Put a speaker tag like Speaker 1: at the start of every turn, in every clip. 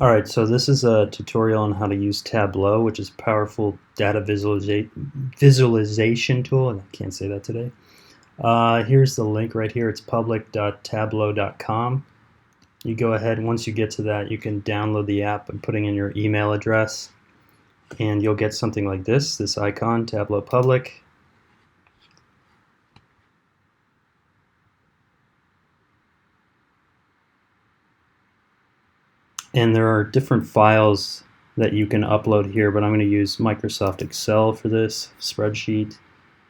Speaker 1: Alright, so this is a tutorial on how to use Tableau, which is a powerful data visualization tool. I can't say that today. Here's the link right here. It's public.tableau.com. You go ahead, once you get to that, you can download the app and putting in your email address, and you'll get something like this icon, Tableau Public. And there are different files that you can upload here, but I'm going to use Microsoft Excel for this spreadsheet.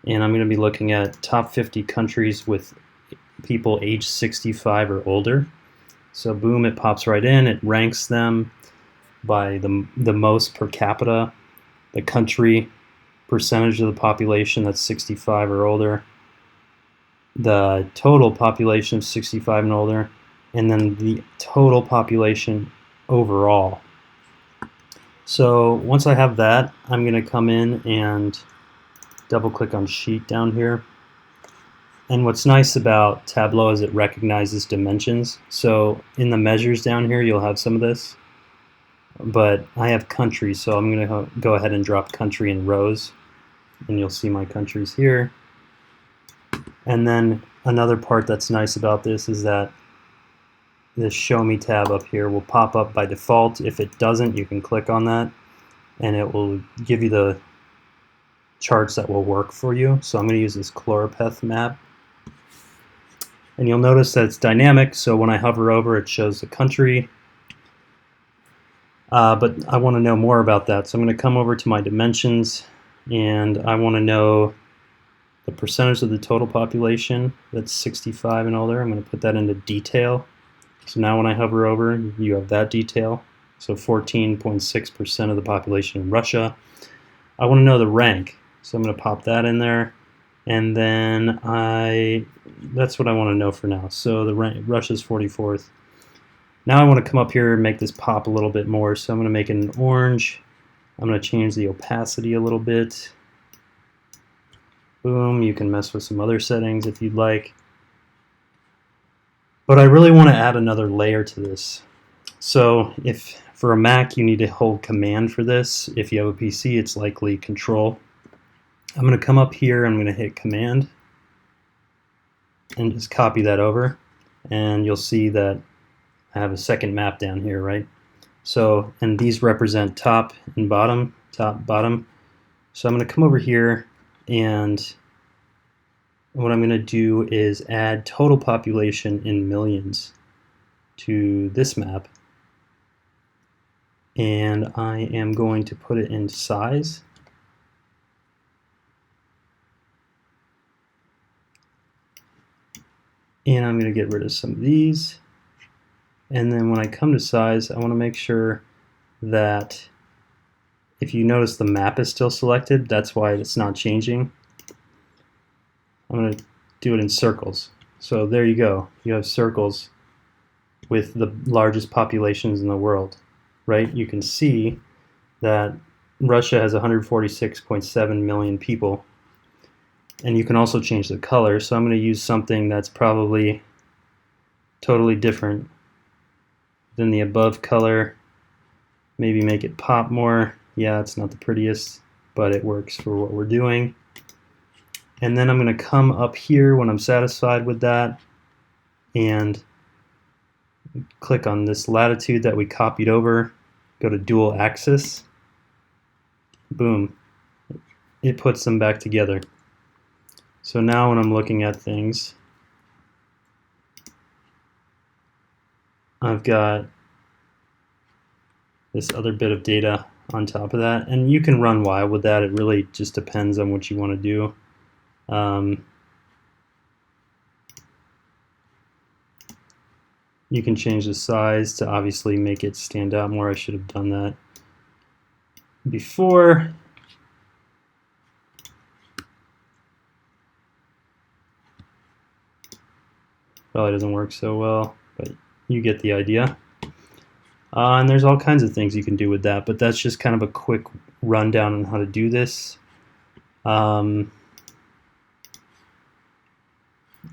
Speaker 1: And I'm going to be looking at top 50 countries with people age 65 or older. So boom, it pops right in. It ranks them by the most per capita, the country, percentage of the population that's 65 or older, the total population of 65 and older, and then the total population overall. So once I have that, I'm going to come in and double click on Sheet down here. And what's nice about Tableau is it recognizes dimensions. So in the measures down here, you'll have some of this. But I have countries, so I'm going to go ahead and drop country in rows. And you'll see my countries here. And then another part that's nice about this is that this Show Me tab up here will pop up by default. If it doesn't, you can click on that and it will give you the charts that will work for you. So I'm going to use this chloropeth map. And you'll notice that it's dynamic, so when I hover over it shows the country. But I want to know more about that, so I'm going to come over to my dimensions and I want to know the percentage of the total population that's 65 and older. I'm going to put that into detail. So now when I hover over, you have that detail. So 14.6% of the population in Russia. I want to know the rank, so I'm going to pop that in there. And then that's what I want to know for now. So the rank, Russia's 44th. Now I want to come up here and make this pop a little bit more. So I'm going to make it an orange. I'm going to change the opacity a little bit. Boom, you can mess with some other settings if you'd like. But I really want to add another layer to this. So if for a Mac you need to hold Command for this, if you have a PC it's likely Control. I'm going to come up here, I'm going to hit Command and just copy that over, and you'll see that I have a second map down here, right? So, and these represent top and bottom, top, bottom. So I'm going to come over here, and what I'm going to do is add total population in millions to this map, and I am going to put it in size. And I'm going to get rid of some of these. And then when I come to size, I want to make sure that if you notice the map is still selected, that's why it's not changing. I'm going to do it in circles. So there you go. You have circles with the largest populations in the world, right? You can see that Russia has 146.7 million people. And you can also change the color, so I'm going to use something that's probably totally different than the above color. Maybe make it pop more. Yeah, it's not the prettiest, but it works for what we're doing. And then I'm going to come up here when I'm satisfied with that and click on this latitude that we copied over, go to dual axis. Boom. It puts them back together. So now when I'm looking at things, I've got this other bit of data on top of that, and you can run wild with that. It really just depends on what you want to do. You can change the size to obviously make it stand out more. I should have done that before. Probably doesn't work so well, but you get the idea. And there's all kinds of things you can do with that, but that's just kind of a quick rundown on how to do this.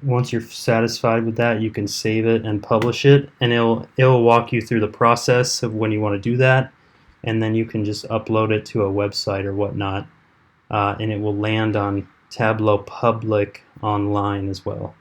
Speaker 1: once you're satisfied with that, you can save it and publish it, and it'll walk you through the process of when you want to do that, and then you can just upload it to a website or whatnot, and it will land on Tableau Public online as well.